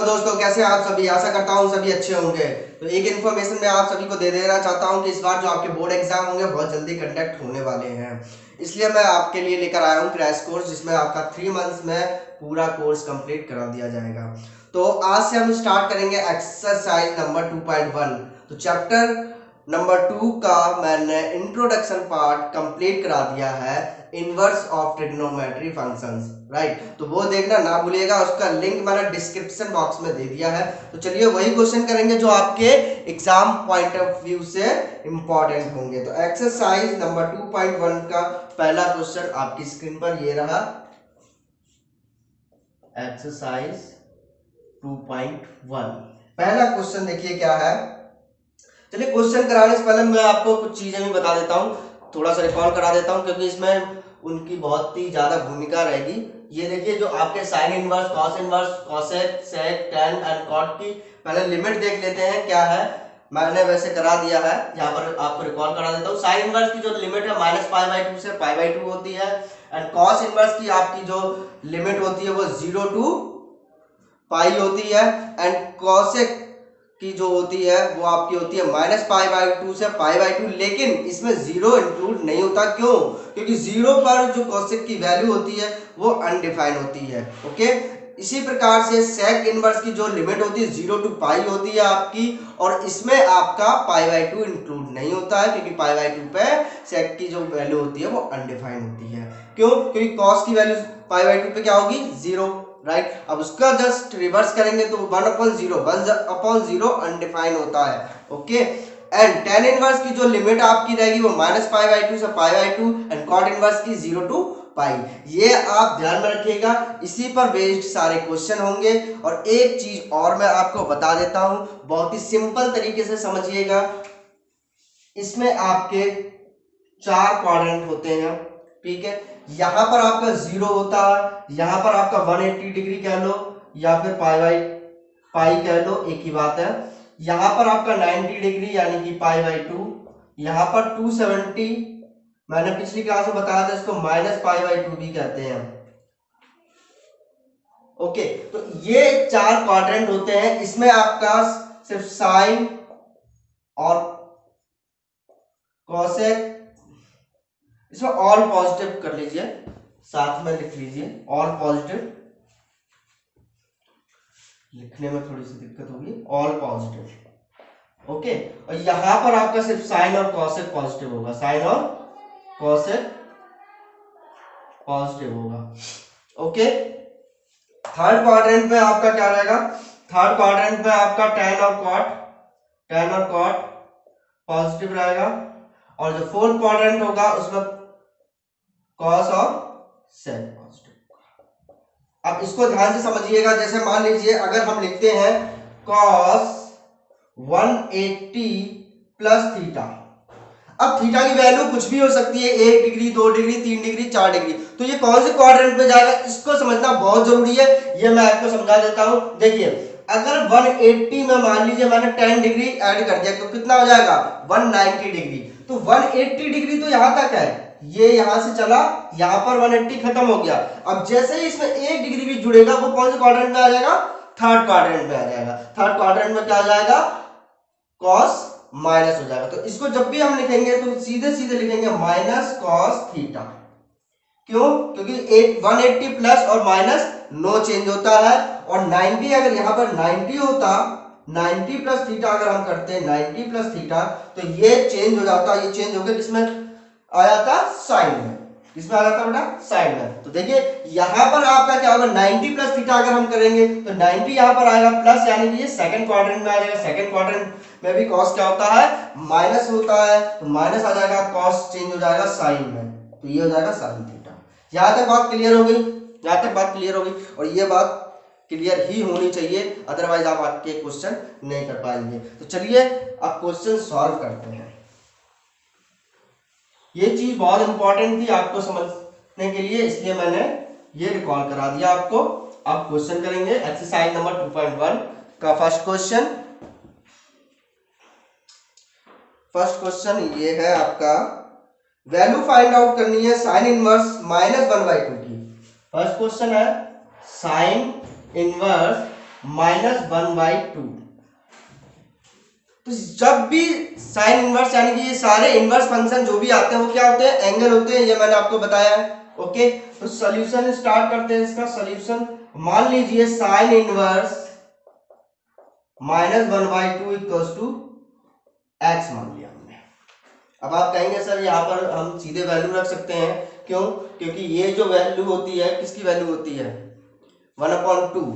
तो दोस्तों कैसे हैं आप सभी। आशा करता हूँ सभी अच्छे होंगे। तो एक इन्फॉर्मेशन मैं आप सभी को दे देना चाहता हूँ कि इस बार जो आपके बोर्ड एग्जाम होंगे बहुत जल्दी कंडक्ट होने वाले हैं। इसलिए मैं आपके लिए लेकर आया हूँ क्रैश कोर्स, जिसमें आपका 3 मंथ्स में पूरा कोर्स कंप्लीट करा दिया जाएगा। तो आज से हम स्टार्ट करेंगे एक्सरसाइज नंबर 2.1। तो चैप्टर नंबर 2 का मैंने इंट्रोडक्शन पार्ट कंप्लीट करा दिया है, inverse of trigonometry functions, right. तो वो देखना ना भूलिएगा, उसका लिंक मैंने डिस्क्रिप्शन बॉक्स में दे दिया है। तो चलिए वही क्वेश्चन करेंगे जो आपके एग्जाम पॉइंट ऑफ व्यू से इंपॉर्टेंट होंगे। तो एक्सरसाइज नंबर 2.1 का पहला क्वेश्चन आपकी स्क्रीन पर ये रहा, एक्सरसाइज 2.1। पहला क्वेश्चन देखिए क्या है। चलिए क्वेश्चन कराने से पहले मैं आपको कुछ चीजें भी बता देता हूँ, थोड़ा सा रिकॉल करा देता हूँ, क्योंकि इसमें उनकी बहुत ही ज्यादा भूमिका रहेगी। ये देखिए जो आपके sine inverse, cos inverse, cosec, sec, tan and cot की पहले लिमिट देख लेते हैं क्या है। मैंने वैसे करा दिया है, यहाँ पर आपको रिकॉल करा देता हूँ। साइन इनवर्स की जो लिमिट है -π/2 से π/2 होती है, एंड कॉस इनवर्स की आपकी जो लिमिट होती है वो 0 to π होती है, एंड कोसेक की जो होती है वो आपकी होती है -π/2 से π/2। लेकिन इसमें जीरो इंक्लूड नहीं होता। क्यों? क्योंकि जीरो पर जो कोसेक की वैल्यू होती है वो अनडिफाइंड होती है। ओके, इसी प्रकार से सेक इनवर्स की जो लिमिट होती है 0 to π होती है आपकी, और इसमें आपका π/2 इंक्लूड नहीं होता है, क्योंकि π/2 पे सेक की जो वैल्यू होती है वो अनडिफाइंड होती है। क्यों? क्योंकि कॉस की वैल्यू π/2 पे क्या होगी? 0, राइट। अब उसका जस्ट रिवर्स करेंगे तो 1/0 अनडिफाइंड होता है। ओके, एंड tan इनवर्स की जो लिमिट आपकी रहेगी वो -π/2 से π/2, एंड cot इनवर्स की 0 to π। ये आप ध्यान में रखिएगा, इसी पर बेस्ड सारे क्वेश्चन होंगे। और एक चीज और मैं आपको बता देता हूं, बहुत ही सिंपल तरीके से समझिएगा। इसमें आपके 4 क्वाड्रेंट होते हैं, ठीक है। यहां पर आपका 0 होता है, यहां पर आपका 180 डिग्री कह लो या फिर पाई कह लो, एक ही बात है। यहां पर आपका 90 डिग्री यानी कि π/2, यहां पर 270, मैंने पिछली क्लास में बताया था इसको -π/2 भी कहते हैं। ओके, तो ये 4 क्वाड्रेंट होते हैं। इसमें आपका सिर्फ साइन और कॉसेक, इसमें ऑल पॉजिटिव कर लीजिए, साथ में लिख लीजिए ऑल पॉजिटिव। लिखने में थोड़ी सी दिक्कत होगी, ऑल पॉजिटिव। ओके, और यहां पर आपका सिर्फ साइन और कॉसेक पॉजिटिव होगा, साइन और कॉसेक पॉजिटिव होगा। ओके, थर्ड क्वाड्रेंट में आपका क्या रहेगा? थर्ड क्वाड्रेंट में आपका टैन और कॉट पॉजिटिव रहेगा, और जो फोर्थ क्वाड्रेंट होगा उसमें कॉस और सेक पॉजिटिव। अब इसको ध्यान से समझिएगा। जैसे मान लीजिए अगर हम लिखते हैं कॉस 180 प्लस थीटा। अब थीटा की वैल्यू कुछ भी हो सकती है, 1 डिग्री, 2 डिग्री, 3 डिग्री, 4 डिग्री। तो ये कौन से क्वाड्रेंट में जाएगा इसको समझना बहुत जरूरी है। ये मैं आपको समझा देता हूं। देखिए अगर 180 में मान लीजिए मैंने 10 डिग्री ऐड कर दिया तो कितना हो जाएगा? 190 डिग्री। तो 180 डिग्री तो यहां तक है, ये यहां से चला, यहां पर 180 खत्म हो गया। अब जैसे ही इसमें 1 डिग्री भी जुड़ेगा वो कौन से क्वाड्रेंट में आ जाएगा? थर्ड क्वाड्रेंट में आ जाएगा। थर्ड क्वाड्रेंट में क्या आ जाएगा? कॉस माइनस हो जाएगा। तो इसको जब भी हम लिखेंगे तो सीधे सीधे लिखेंगे माइनस कॉस थीटा। क्यों? क्योंकि 180 प्लस और माइनस नो चेंज होता है, और 90 अगर यहां पर 90 होता, 90 प्लस थीटा अगर हम करते हैं 90 प्लस थीटा, तो ये चेंज हो जाता, ये चेंज हो गया, किसमें आ जाता? साइन में। किसमें आ जाता बेटा? साइन में। तो देखिए यहां पर आपका क्या होगा? 90 प्लस थीटा अगर हम करेंगे तो 90 यहां पर आएगा प्लस, यानी कि ये सेकंड क्वाड्रेंट में आ जाएगा। सेकंड क्वाड्रेंट में भी कॉस क्या होता है? माइनस होता है, तो माइनस आ जाएगा, कॉस चेंज हो जाएगा साइन में, तो ये हो जाएगा साइन थीटा। यहां तक बात क्लियर हो गई? यहां तक बात क्लियर हो गई, और ये बात क्लियर ही होनी चाहिए, अदरवाइज आप आपके क्वेश्चन नहीं कर पाएंगे। तो चलिए अब क्वेश्चन सॉल्व करते हैं। ये चीज बहुत इंपॉर्टेंट थी आपको समझने के लिए, इसलिए मैंने ये रिकॉल करा दिया आपको। अब क्वेश्चन करेंगे एक्सरसाइज नंबर 2.1 का फर्स्ट क्वेश्चन। फर्स्ट क्वेश्चन ये है आपका, वैल्यू फाइंड आउट करनी है साइन इनवर्स -1/2 की। फर्स्ट क्वेश्चन है साइन इनवर्स -1/2। तो जब भी साइन इनवर्स यानी कि ये सारे इनवर्स फंक्शन जो भी आते हैं वो क्या होते हैं, एंगल होते हैं, ये मैंने आपको बताया है। ओके, तो सॉल्यूशन स्टार्ट करते हैं इसका सॉल्यूशन। मान लीजिए sine inverse -1/2 equals to x मान लिया हमने। अब आप कहेंगे सर यहाँ पर हम सीधे वैल्यू रख सकते हैं, क्यों? क्योंकि ये जो वैल्यू होती है किसकी वैल्यू होती है, 1/2।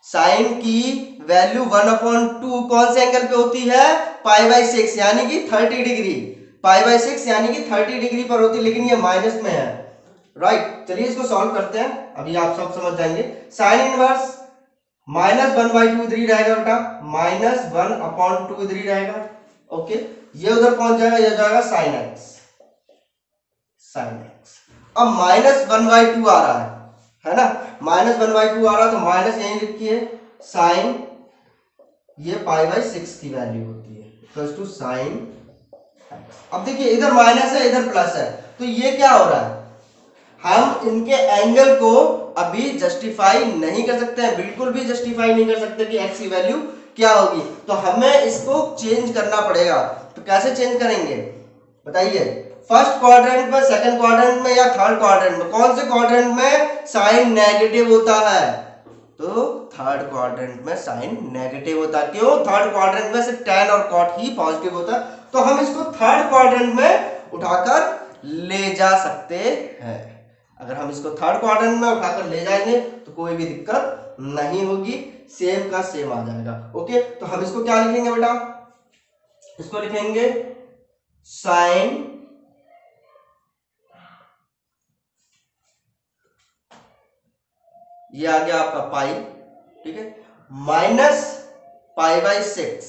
साइन की वैल्यू 1/2 कौन से एंगल पे होती है, π/6 यानी कि 30 डिग्री, π/6 यानी कि 30 डिग्री पर होती है, लेकिन ये माइनस में है, राइट। चलिए इसको सॉल्व करते हैं, अभी आप सब समझ जाएंगे। साइन इनवर्स -1/2 इधर ही रहेगा बेटा, -1/2 इधर ही रहेगा। ओके, ये उधर पहुंच जाएगा, ये जाएगा साइन एक्स, साइन एक्स। अब -1/2 आ रहा है ना, -1/2 आ रहा है तो माइनस यहीं लिखिए, साइन ये π/6 की वैल्यू होती है इक्वल टू साइन। अब देखिए इधर माइनस है इधर प्लस है, तो ये क्या हो रहा है, हम इनके एंगल को अभी जस्टिफाई नहीं कर सकते हैं, बिल्कुल भी जस्टिफाई नहीं कर सकते कि एक्स की वैल्यू क्या होगी, तो हमें इसको चेंज करना पड़ेगा। तो कैसे चेंज करेंगे बताइए, फर्स्ट क्वाड्रेंट में, सेकंड क्वाड्रेंट में या थर्ड क्वाड्रेंट में, कौन से क्वाड्रेंट में साइन नेगेटिव होता है, तो थर्ड क्वाड्रेंट में साइन नेगेटिव होता है। क्यों? थर्ड क्वाड्रेंट में सिर्फ tan और cot ही पॉजिटिव होता है, तो हम इसको थर्ड क्वाड्रेंट में उठाकर ले जा सकते हैं। अगर हम इसको थर्ड क्वाड्रेंट में उठाकर ले जाएंगे तो कोई भी दिक्कत नहीं होगी, सेम का सेम आ जाएगा। ओके, तो हम इसको क्या लिखेंगे बेटा, इसको लिखेंगे साइन ये आ गया आपका पाई, ठीक है, -π/6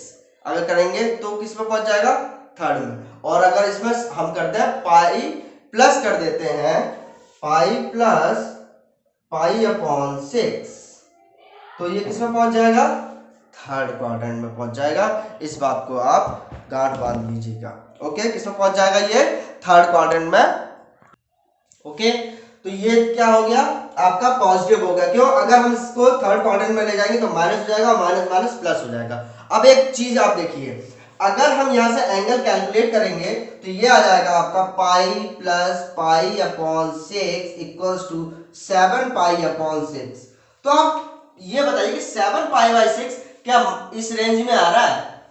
अगर करेंगे तो किस में पहुंच जाएगा, थर्ड में। और अगर इसमें हम करते हैं पाई प्लस कर देते हैं, पाई प्लस π/6, तो ये किस में पहुंच जाएगा, थर्ड क्वाड्रेंट में पहुंच जाएगा। इस बात को आप गांठ बांध लीजिएगा। ओके, किस में पहुंच जाएगा, ये थर्ड क्वाड्रेंट में। ओके, तो ये क्या हो गया आपका पॉजिटिव हो गया। क्यों? अगर हम इसको थर्ड क्वाड्रेंट में ले जाएंगे तो माइनस हो जाएगा, माइनस माइनस प्लस हो जाएगा। अब एक चीज आप देखिए, अगर हम यहां से एंगल कैलकुलेट करेंगे तो ये आ जाएगा आपका पाई प्लस π/6 इक्वल्स टू 7π/6। तो आप ये बताइए कि 7π/6 क्या इस रेंज में आ रहा है,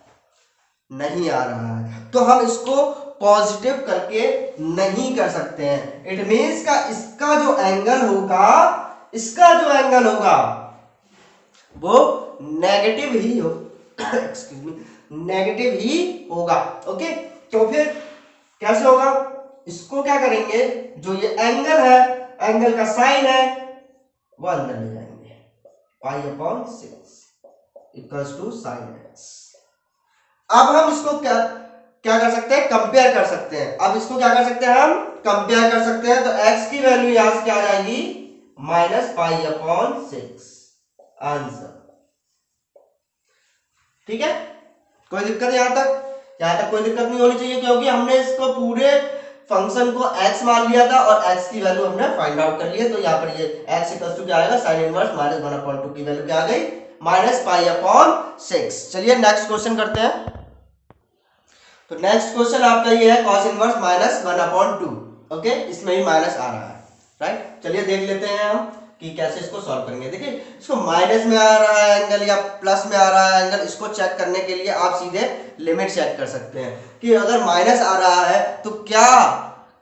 नहीं आ रहा है, तो हम इसको पॉजिटिव करके नहीं कर सकते हैं। इट मींस का इसका जो एंगल होगा, इसका जो एंगल होगा वो नेगेटिव ही हो एक्सक्यूज मी, नेगेटिव ही होगा। ओके, तो फिर कैसे होगा, इसको क्या करेंगे, जो ये एंगल है, एंगल का साइन है वो अंदर ले जाएंगे, π/6 इक्वल्स टू साइन एक्स। अब हम इसको क्या कर सकते हैं, कंपेयर कर सकते हैं। अब इसको क्या कर सकते हैं, हम कंपेयर कर सकते हैं। तो x की वैल्यू यहां से क्या आ जाएगी, -π/6 आंसर। ठीक है, कोई दिक्कत यहां तक कोई दिक्कत नहीं होनी चाहिए, क्योंकि हमने इसको पूरे फंक्शन को x मान लिया था और x की वैल्यू हमने फाइंड आउट कर ली है। तो यहाँ पर ये x इक्वल टू क्या आएगा, साइन इनवर्स -1/2 की वैल्यू क्या आ गई, -π/6। चलिए नेक्स्ट क्वेश्चन करते हैं। तो नेक्स्ट क्वेश्चन आपका ये है cos इनवर्स -1/2। ओके, इसमें भी माइनस आ रहा है, राइट। चलिए देख लेते हैं हम कि कैसे इसको सॉल्व करेंगे। देखिए इसको माइनस में आ रहा है एंगल या प्लस में आ रहा है एंगल, इसको चेक करने के लिए आप सीधे लिमिट चेक कर सकते हैं कि अगर माइनस आ रहा है तो क्या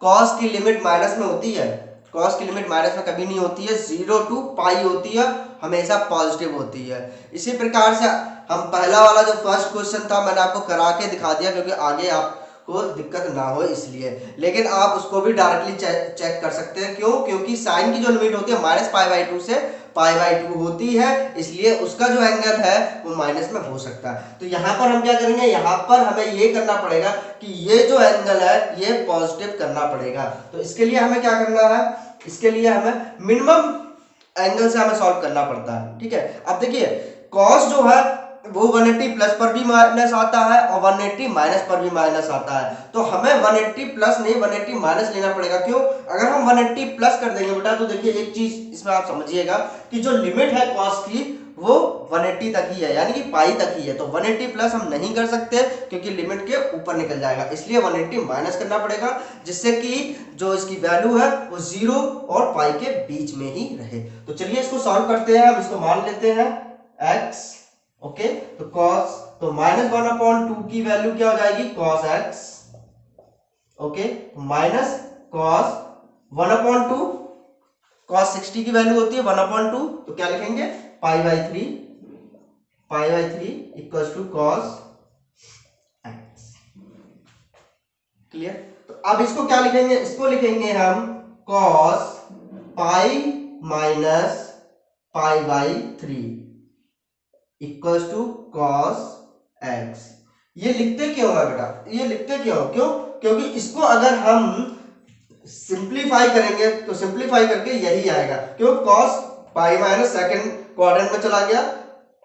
cos की लिमिट माइनस में होती है, cos की लिमिट माइनस में कभी नहीं होती है, 0 to π होती है, हमेशा पॉजिटिव होती है। इसी प्रकार से हम पहला वाला जो फर्स्ट क्वेश्चन था मैंने आपको करा के दिखा दिया, क्योंकि आगे आपको दिक्कत ना हो इसलिए, लेकिन आप उसको भी डायरेक्टली चेक कर सकते हैं। क्यों? क्योंकि साइन की जो लिमिट होती है -π/2 से π/2 होती है, इसलिए उसका जो एंगल है वो माइनस में हो सकता है। तो यहाँ पर हम क्या करेंगे, यहाँ पर हमें ये करना पड़ेगा कि ये जो एंगल है ये पॉजिटिव करना पड़ेगा। तो इसके लिए हमें क्या करना है, इसके लिए हमें मिनिमम एंगल से हमें सॉल्व करना पड़ता है। ठीक है, अब देखिए cos जो है वो 180 प्लस पर भी माइनस आता है और 180 माइनस पर भी माइनस आता है। तो हमें 180 प्लस नहीं 180 माइनस लेना पड़ेगा। क्यों? अगर हम 180 प्लस कर देंगे बेटा तो देखिए एक चीज इसमें आप समझिएगा कि जो लिमिट है कॉस की वो 180 तक ही है, यानी कि पाई तक ही है। तो 180 प्लस हम नहीं कर सकते क्योंकि लिमिट के ऊपर निकल जाएगा, इसलिए 180 माइनस करना पड़ेगा, जिससे कि जो इसकी वैल्यू है वो 0 और पाई के बीच में ही रहे। तो चलिए इसको सॉल्व करते हैं। हम इसको मान लेते हैं x। ओके, तो cos, तो -1/2 की वैल्यू क्या हो जाएगी? cos x। Okay, minus cos 1/2, cos 60 की वैल्यू होती है 1/2, तो क्या लिखेंगे? Pi by 3 equals to cos x। Clear? तो अब इसको क्या लिखेंगे? इसको लिखेंगे हम cos pi minus pi by 3 equals to cos x। ये लिखते क्यों है बेटा? ये लिखते क्यों? क्योंकि इसको अगर हम सिंप्लीफाई करेंगे तो सिंप्लीफाई करके यही आएगा। क्यों? cos pi minus second quadrant में चला गया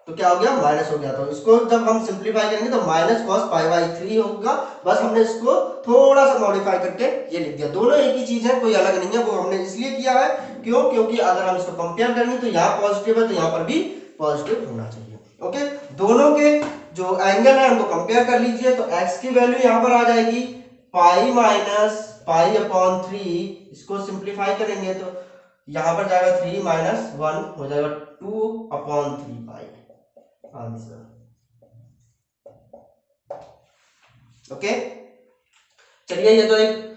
तो क्या हो गया? माइनस हो गया। तो इसको जब हम सिंप्लीफाई करेंगे तो माइनस cos पाई बाई 3 होगा। बस हमने इसको थोड़ा सा मॉडिफाई करके ये लिख दिया। दोनों एक ही चीज है, कोई अलग नहीं है। वो हमने इसलिए किया है क्यों? क्योंकि अगर हम इसको कंपेयर करेंगे तो यहाँ पॉजिटिव है तो यहाँ पर भी पॉजिटिव होना चाहिए। ओके, दोनों के जो एंगल है उनको कंपेयर कर लीजिए। तो x की वैल्यू यहाँ पर आ जाएगी पाई माइनस पाई अपॉन 3। इसको सिंप्लीफाई करेंगे तो यहां पर जाएगा 3 माइनस 1 हो जाएगा 2/3 पाई। आंसर। ओके, चलिए ये तो एक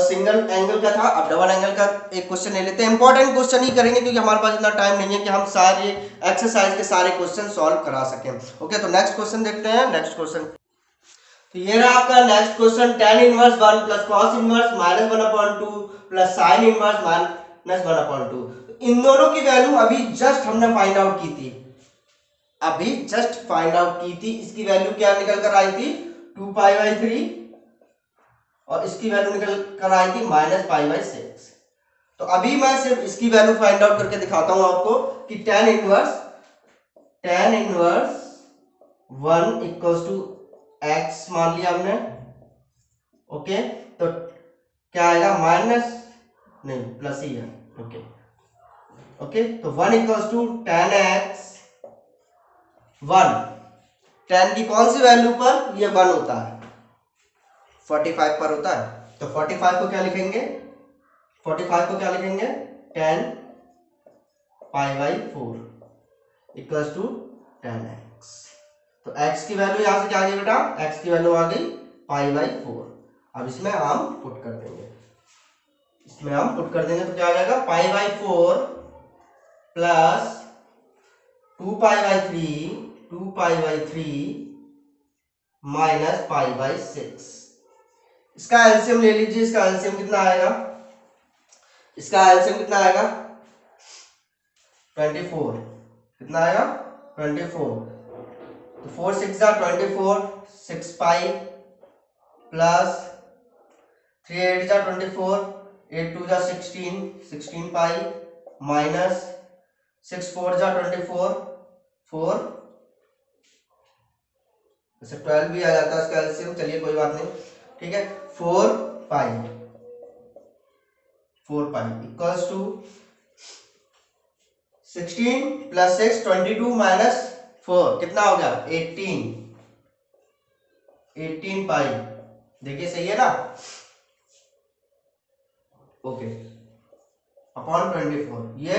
सिंगल एंगल का था। अब डबल एंगल का एक क्वेश्चन ले लेते हैं। इंपॉर्टेंट क्वेश्चन ही करेंगे क्योंकि हमारे पास इतना टाइम नहीं है कि हम सारे एक्सरसाइज के सारे क्वेश्चन सॉल्व करा सकें। ओके, तो नेक्स्ट क्वेश्चन देखते हैं। नेक्स्ट क्वेश्चन, तो ये रहा आपका next question. tan inverse 1 plus cos inverse -1/2 plus sin inverse -1/2। इन दोनों की वैल्यू अभी जस्ट हमने फाइंड आउट की थी। इसकी वैल्यू क्या निकल कर आई थी? 2 पाई बाई 3 और इसकी वैल्यू निकल कर आई थी -पाई/6। तो अभी मैं सिर्फ इसकी वैल्यू फाइंड आउट करके दिखाता हूं आपको कि tan inverse 1 equals to x मान लिया हमने। ओके, तो क्या आएगा? माइनस नहीं प्लस ही है। ओके, तो 1 equals to tan x। 1 tan की कौन सी वैल्यू पर? ये 1 होता है, 45 पर होता है। तो 45 को क्या लिखेंगे? tan pi by 4 equals to tan x। तो x की वैल्यू यहां से क्या आ गई बेटा? x की वैल्यू आ गई पाई बाई 4। अब इसमें हम पुट कर देंगे। तो क्या आ जाएगा? पाई by 4 plus 2 pi by 3 minus pi by 6। इसका एलसीएम ले लीजिए। इसका एलसीएम कितना आएगा? 24। कितना आएगा? 24। तो 4 6 जा 24, 6 पाई प्लस 3 8 जा 24, 8 2 जा 16, 16 पाई माइनस 6 4 जा 24, 4 ऐसे 12 भी आ जाता है इसका एलसीएम। चलिए कोई बात नहीं, ठीक है। 4 pi equals to 16 plus 6 22 minus 4 कितना हो गया? 18 पाई। देखिए सही है ना? ओके, अपॉन 24 ये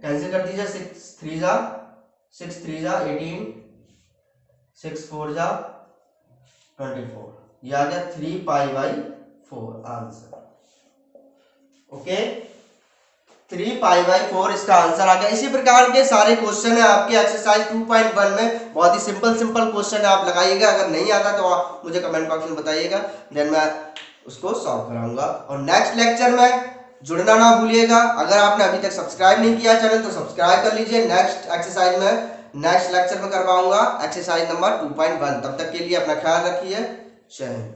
कैंसिल कर दीजिए। 6 3 जा 18, 6 4 जा 24, ये आ गया 3 पाई by 4 answer. Okay, 3 pi by 4 इसका आंसर आ गया। इसी प्रकार के सारे क्वेश्चन है आपके एक्सरसाइज 2.1 में। बहुत ही सिंपल क्वेश्चन है, आप लगाइएगा। अगर नहीं आता तो आप मुझे कमेंट बॉक्स में बताइएगा, देन मैं उसको सॉल्व कराऊंगा। और नेक्स्ट लेक्चर में जुड़ना ना भूलिएगा। अगर आपने अभी तक सब्सक्राइब नहीं किया चैनल तो सब्सक्राइब कर लीजिए। नेक्स्ट एक्सरसाइज में नेक्स्ट लेक्चर में करवाऊंगा एक्सरसाइज नंबर 2.1। तब तक के लिए अपना ख्याल रखिए। जय हिंद।